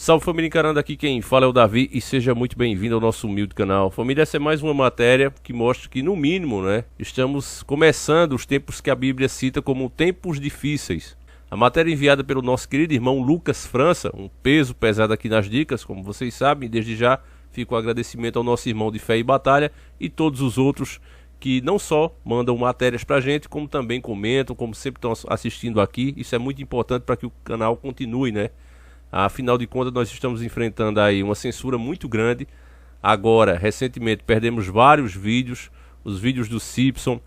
Salve família encarando, aqui quem fala é o Davi e seja muito bem-vindo ao nosso humilde canal. Família, essa é mais uma matéria que mostra que no mínimo, estamos começando os tempos que a Bíblia cita como tempos difíceis. A matéria enviada pelo nosso querido irmão Lucas França, um peso pesado aqui nas dicas, como vocês sabem, desde já fica o agradecimento ao nosso irmão de fé e batalha e todos os outros que não só mandam matérias pra gente, como também comentam, como sempre estão assistindo aqui. Isso é muito importante para que o canal continue, Afinal de contas, nós estamos enfrentando aí uma censura muito grande. Agora, recentemente, perdemos vários vídeos, os vídeos do Simpson,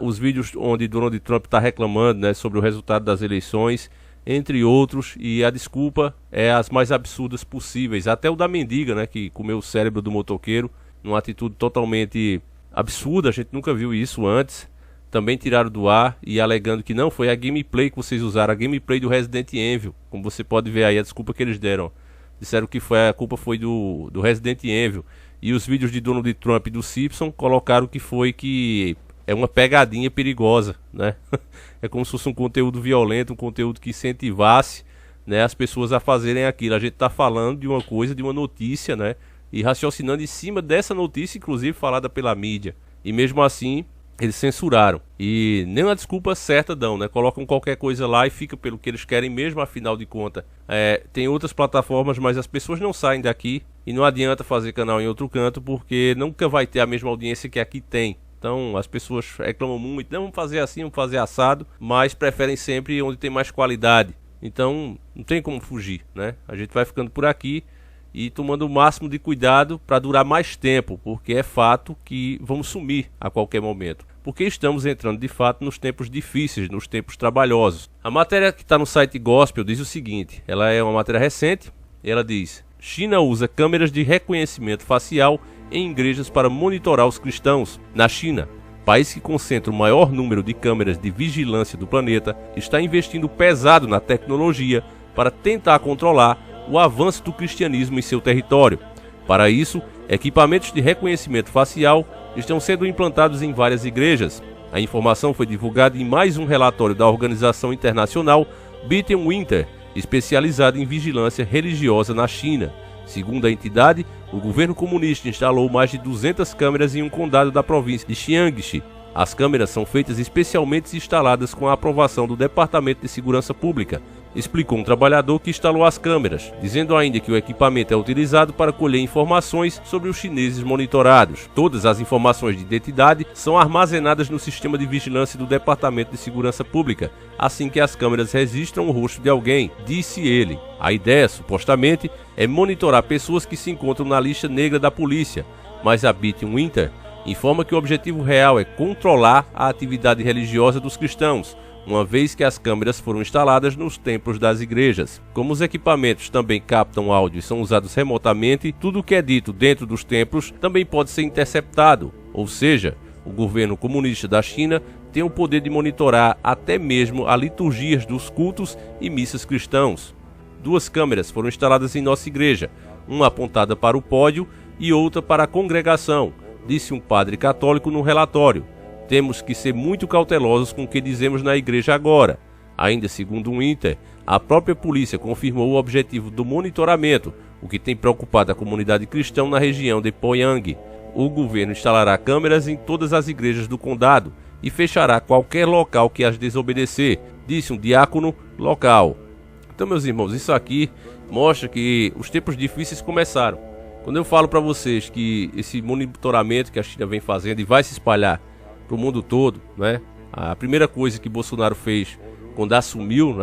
os vídeos onde Donald Trump está reclamando sobre o resultado das eleições, entre outros, e a desculpa é as mais absurdas possíveis. Até o da mendiga, que comeu o cérebro do motoqueiro, numa atitude totalmente absurda, a gente nunca viu isso antes. Também tiraram do ar e alegando que não foi a gameplay que vocês usaram, a gameplay do Resident Evil, como você pode ver aí, a desculpa que eles deram. Disseram que a culpa foi do Resident Evil. E os vídeos de Donald Trump e do Simpson colocaram que é uma pegadinha perigosa, É como se fosse um conteúdo violento, um conteúdo que incentivasse, as pessoas a fazerem aquilo. A gente está falando de uma coisa, de uma notícia, e raciocinando em cima dessa notícia, inclusive falada pela mídia. E mesmo assim, eles censuraram. E nem uma desculpa certa dão, Colocam qualquer coisa lá e fica pelo que eles querem mesmo, afinal de contas. Tem outras plataformas, mas as pessoas não saem daqui. E não adianta fazer canal em outro canto, porque nunca vai ter a mesma audiência que aqui tem. Então as pessoas reclamam muito, não, vamos fazer assim, vamos fazer assado, mas preferem sempre onde tem mais qualidade. Então não tem como fugir, A gente vai ficando por aqui e tomando o máximo de cuidado para durar mais tempo, porque é fato que vamos sumir a qualquer momento, porque estamos entrando de fato nos tempos difíceis, nos tempos trabalhosos. A matéria que está no site Gospel diz o seguinte, ela é uma matéria recente, ela diz: China usa câmeras de reconhecimento facial em igrejas para monitorar os cristãos. Na China, país que concentra o maior número de câmeras de vigilância do planeta, está investindo pesado na tecnologia para tentar controlar o avanço do cristianismo em seu território. Para isso, equipamentos de reconhecimento facial estão sendo implantados em várias igrejas. A informação foi divulgada em mais um relatório da organização internacional Beacon Winter, especializada em vigilância religiosa na China. Segundo a entidade, o governo comunista instalou mais de 200 câmeras em um condado da província de Jiangxi. As câmeras são feitas especialmente instaladas com a aprovação do Departamento de Segurança Pública, explicou um trabalhador que instalou as câmeras, dizendo ainda que o equipamento é utilizado para colher informações sobre os chineses monitorados. Todas as informações de identidade são armazenadas no sistema de vigilância do Departamento de Segurança Pública, assim que as câmeras registram o rosto de alguém, disse ele. A ideia, supostamente, é monitorar pessoas que se encontram na lista negra da polícia, mas a Beacon Winter informa que o objetivo real é controlar a atividade religiosa dos cristãos, uma vez que as câmeras foram instaladas nos templos das igrejas. Como os equipamentos também captam áudio e são usados remotamente, tudo o que é dito dentro dos templos também pode ser interceptado, ou seja, o governo comunista da China tem o poder de monitorar até mesmo a liturgias dos cultos e missas cristãos. 2 câmeras foram instaladas em nossa igreja, uma apontada para o pódio e outra para a congregação, disse um padre católico no relatório. Temos que ser muito cautelosos com o que dizemos na igreja agora. Ainda segundo o Inter, a própria polícia confirmou o objetivo do monitoramento, o que tem preocupado a comunidade cristã na região de Pyongyang. O governo instalará câmeras em todas as igrejas do condado e fechará qualquer local que as desobedecer, disse um diácono local. Então, meus irmãos, isso aqui mostra que os tempos difíceis começaram. Quando eu falo para vocês que esse monitoramento que a China vem fazendo e vai se espalhar para o mundo todo, A primeira coisa que Bolsonaro fez quando assumiu,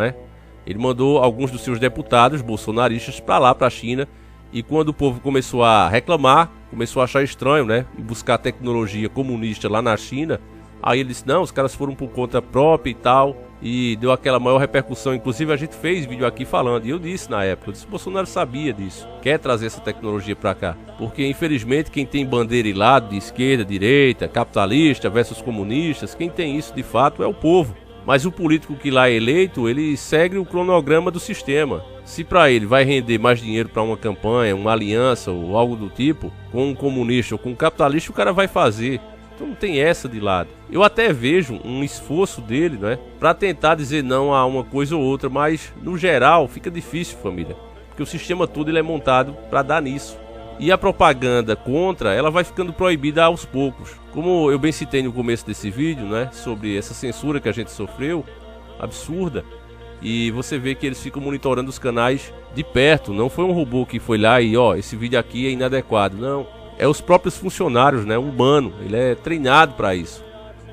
Ele mandou alguns dos seus deputados bolsonaristas para lá, para a China, e quando o povo começou a reclamar, começou a achar estranho, e buscar tecnologia comunista lá na China, aí ele disse, não, os caras foram por conta própria e tal, e deu aquela maior repercussão. Inclusive a gente fez vídeo aqui falando, e eu disse na época, Bolsonaro sabia disso, quer trazer essa tecnologia para cá, porque infelizmente quem tem bandeira e lado de esquerda, direita, capitalista versus comunistas, quem tem isso de fato é o povo. Mas o político que lá é eleito, ele segue o cronograma do sistema. Se para ele vai render mais dinheiro para uma campanha, uma aliança ou algo do tipo, com um comunista ou com um capitalista, o cara vai fazer. Então não tem essa de lado. Eu até vejo um esforço dele, para tentar dizer não a uma coisa ou outra, mas no geral fica difícil, família. porque o sistema todo ele é montado para dar nisso. E a propaganda contra, ela vai ficando proibida aos poucos. Como eu bem citei no começo desse vídeo, né, sobre essa censura que a gente sofreu, absurda, e você vê que eles ficam monitorando os canais de perto. Não foi um robô que foi lá e, ó, esse vídeo aqui é inadequado. Não, é os próprios funcionários, né, humano, ele é treinado para isso.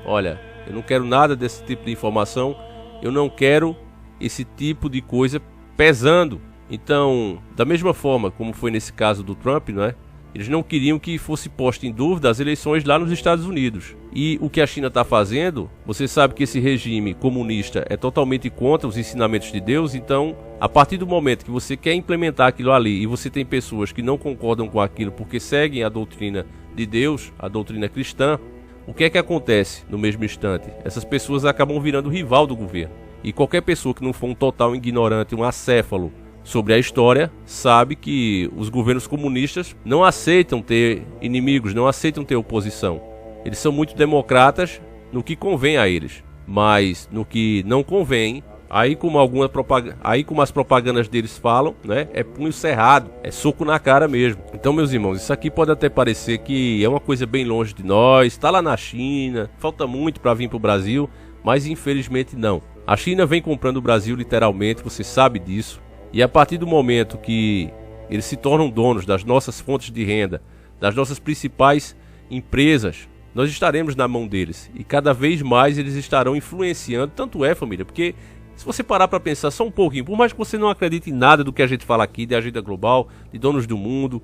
Olha, eu não quero nada desse tipo de informação, eu não quero esse tipo de coisa pesando. Então, da mesma forma como foi nesse caso do Trump, né? Eles não queriam que fosse posto em dúvida as eleições lá nos Estados Unidos. E o que a China está fazendo, você sabe que esse regime comunista é totalmente contra os ensinamentos de Deus. Então, a partir do momento que você quer implementar aquilo ali e você tem pessoas que não concordam com aquilo porque seguem a doutrina de Deus, a doutrina cristã, o que é que acontece no mesmo instante? Essas pessoas acabam virando rival do governo. E qualquer pessoa que não for um total ignorante, um acéfalo sobre a história, sabe que os governos comunistas não aceitam ter inimigos, não aceitam ter oposição. Eles são muito democratas no que convém a eles, mas no que não convém, aí como as propagandas deles falam, né, é punho cerrado, é soco na cara mesmo. Então, meus irmãos, isso aqui pode até parecer que é uma coisa bem longe de nós, está lá na China, falta muito para vir para o Brasil, mas infelizmente não. A China vem comprando o Brasil literalmente, você sabe disso. E a partir do momento que eles se tornam donos das nossas fontes de renda, das nossas principais empresas, nós estaremos na mão deles. E cada vez mais eles estarão influenciando. Tanto é, família, porque se você parar para pensar só um pouquinho, por mais que você não acredite em nada do que a gente fala aqui, de agenda global, de donos do mundo,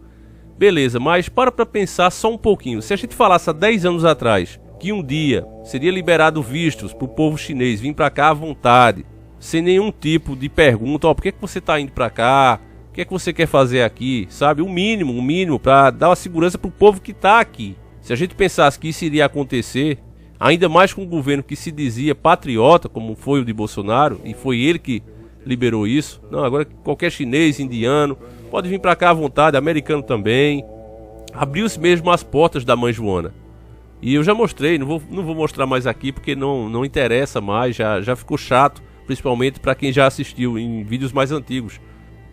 beleza, mas para pensar só um pouquinho. Se a gente falasse há 10 anos atrás que um dia seria liberado vistos para o povo chinês vir para cá à vontade, sem nenhum tipo de pergunta, ó, por que você está indo para cá? O que é que você quer fazer aqui? Sabe, o mínimo para dar uma segurança para o povo que está aqui. Se a gente pensasse que isso iria acontecer, ainda mais com um governo que se dizia patriota, como foi o de Bolsonaro, e foi ele que liberou isso. Não, agora qualquer chinês, indiano, pode vir para cá à vontade, americano também. Abriu-se mesmo as portas da Mãe Joana. E eu já mostrei, não vou mostrar mais aqui porque não interessa mais, já ficou chato. Principalmente para quem já assistiu em vídeos mais antigos.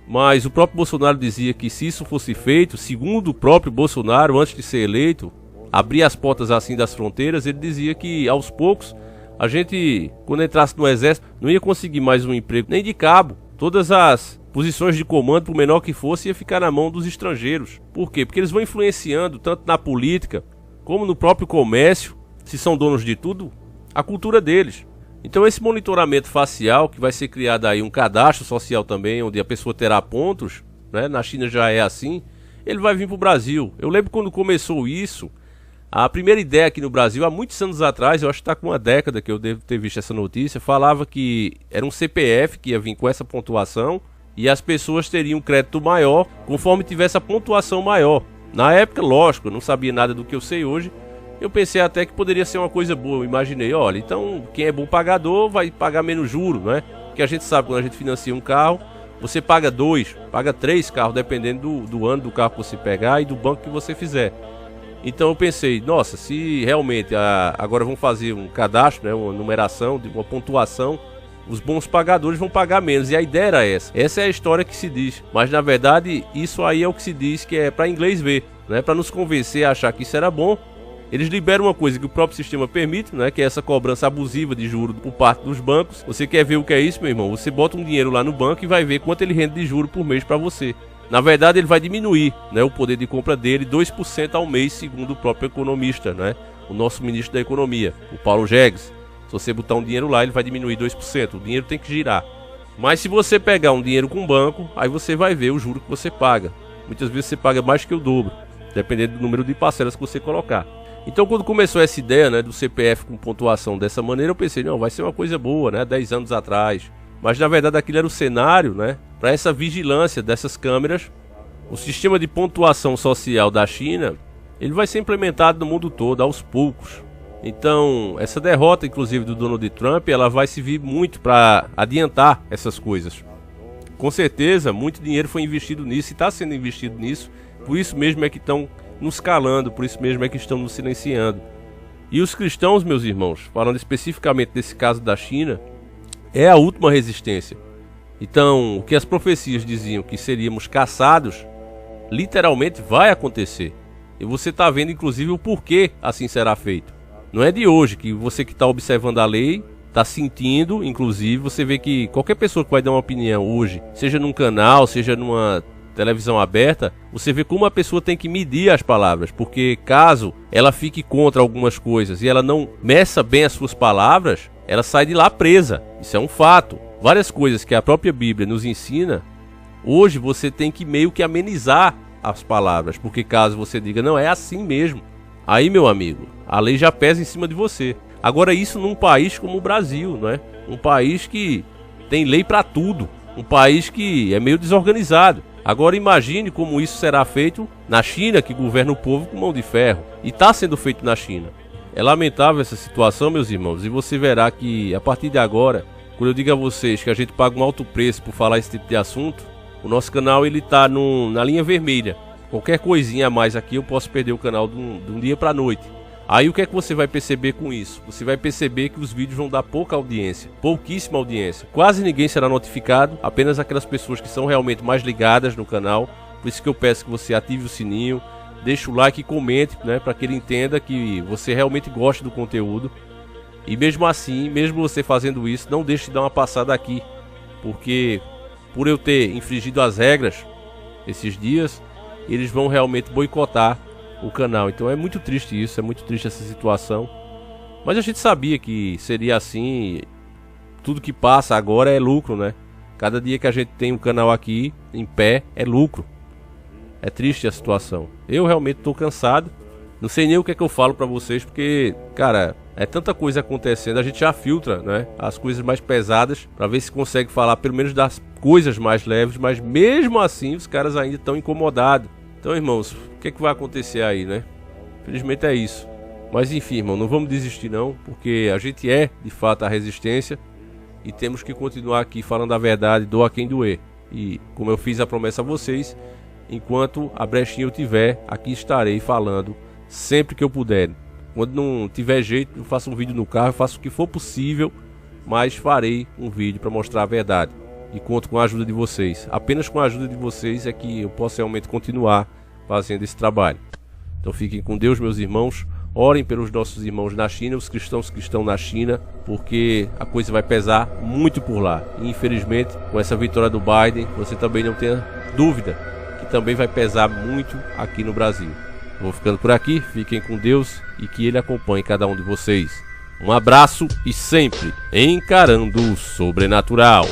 Mas o próprio Bolsonaro dizia que se isso fosse feito, segundo o próprio Bolsonaro, antes de ser eleito, abrir as portas assim das fronteiras, ele dizia que aos poucos, a gente, quando entrasse no exército, não ia conseguir mais um emprego, nem de cabo. Todas as posições de comando, por menor que fosse, ia ficar na mão dos estrangeiros. Por quê? Porque eles vão influenciando, tanto na política, como no próprio comércio, se são donos de tudo, a cultura deles. Então esse monitoramento facial, que vai ser criado aí um cadastro social também, onde a pessoa terá pontos, né? Na China já é assim, ele vai vir para o Brasil. Eu lembro quando começou isso, a primeira ideia aqui no Brasil, há muitos anos atrás, eu acho que está com uma década que eu devo ter visto essa notícia, falava que era um CPF que ia vir com essa pontuação e as pessoas teriam um crédito maior conforme tivesse a pontuação maior. Na época, lógico, eu não sabia nada do que eu sei hoje, eu pensei até que poderia ser uma coisa boa. Eu imaginei, olha, então quem é bom pagador vai pagar menos juros, né? Porque a gente sabe, quando a gente financia um carro, você paga 2, paga 3 carros, dependendo do ano do carro que você pegar e do banco que você fizer. Então eu pensei, nossa, se realmente agora vão fazer um cadastro, né, uma numeração, uma pontuação, os bons pagadores vão pagar menos. E a ideia era essa. Essa é a história que se diz. Mas na verdade, isso aí é o que se diz que é para inglês ver, né? Para nos convencer a achar que isso era bom. Eles liberam uma coisa que o próprio sistema permite, né, que é essa cobrança abusiva de juros por parte dos bancos. Você quer ver o que é isso, meu irmão? Você bota um dinheiro lá no banco e vai ver quanto ele rende de juros por mês para você. Na verdade, ele vai diminuir, né, o poder de compra dele 2% ao mês, segundo o próprio economista, né, o nosso ministro da Economia, o Paulo Jegues. Se você botar um dinheiro lá, ele vai diminuir 2%. O dinheiro tem que girar. Mas se você pegar um dinheiro com o banco, aí você vai ver o juro que você paga. Muitas vezes você paga mais que o dobro, dependendo do número de parcelas que você colocar. Então, quando começou essa ideia, né, do CPF com pontuação dessa maneira, eu pensei, não, vai ser uma coisa boa, né, 10 anos atrás. Mas, na verdade, aquilo era o cenário, né, para essa vigilância dessas câmeras. O sistema de pontuação social da China, ele vai ser implementado no mundo todo, aos poucos. Então, essa derrota, inclusive, do Donald Trump, ela vai servir muito para adiantar essas coisas. Com certeza, muito dinheiro foi investido nisso e está sendo investido nisso. Por isso mesmo é que estão nos calando, por isso mesmo é que estão nos silenciando. E os cristãos, meus irmãos, falando especificamente desse caso da China, é a última resistência. Então, o que as profecias diziam que seríamos caçados, literalmente vai acontecer. E você está vendo, inclusive, o porquê assim será feito. Não é de hoje que você que está observando a lei, está sentindo, inclusive, você vê que qualquer pessoa que vai dar uma opinião hoje, seja num canal, seja numa televisão aberta, você vê como a pessoa tem que medir as palavras, porque caso ela fique contra algumas coisas e ela não meça bem as suas palavras, ela sai de lá presa. Isso é um fato. Várias coisas que a própria Bíblia nos ensina, hoje você tem que meio que amenizar as palavras, porque caso você diga, não, é assim mesmo, aí, meu amigo, a lei já pesa em cima de você. Agora, isso num país como o Brasil, não é? Um país que tem lei para tudo, um país que é meio desorganizado. Agora imagine como isso será feito na China, que governa o povo com mão de ferro, e está sendo feito na China. É lamentável essa situação, meus irmãos, e você verá que a partir de agora, quando eu digo a vocês que a gente paga um alto preço por falar esse tipo de assunto, o nosso canal ele tá na linha vermelha. Qualquer coisinha a mais aqui eu posso perder o canal de um dia para a noite. Aí o que é que você vai perceber com isso? Você vai perceber que os vídeos vão dar pouca audiência, pouquíssima audiência. Quase ninguém será notificado, apenas aquelas pessoas que são realmente mais ligadas no canal. Por isso que eu peço que você ative o sininho, deixe o like e comente, né, para que ele entenda que você realmente gosta do conteúdo. E mesmo assim, mesmo você fazendo isso, não deixe de dar uma passada aqui, porque por eu ter infringido as regras esses dias, eles vão realmente boicotar o canal. Então é muito triste isso, é muito triste essa situação. Mas a gente sabia que seria assim. Tudo que passa agora é lucro, né? Cada dia que a gente tem um canal aqui em pé é lucro. É triste a situação. Eu realmente tô cansado. Não sei nem o que é que eu falo pra vocês, porque, cara, é tanta coisa acontecendo. A gente já filtra, né, as coisas mais pesadas pra ver se consegue falar pelo menos das coisas mais leves, mas mesmo assim os caras ainda estão incomodados. Então, irmãos, o que é que vai acontecer aí, né? Infelizmente é isso. Mas enfim, irmão, não vamos desistir não, porque a gente é, de fato, a resistência e temos que continuar aqui falando a verdade, doa quem doer. E como eu fiz a promessa a vocês, enquanto a brechinha eu tiver, aqui estarei falando sempre que eu puder. Quando não tiver jeito, eu faço um vídeo no carro, eu faço o que for possível, mas farei um vídeo para mostrar a verdade. E conto com a ajuda de vocês. Apenas com a ajuda de vocês é que eu posso realmente continuar fazendo esse trabalho. Então fiquem com Deus, meus irmãos. Orem pelos nossos irmãos na China, os cristãos que estão na China, porque a coisa vai pesar muito por lá. E infelizmente, com essa vitória do Biden, você também não tenha dúvida que também vai pesar muito aqui no Brasil. Vou ficando por aqui, fiquem com Deus e que Ele acompanhe cada um de vocês. Um abraço e sempre encarando o sobrenatural.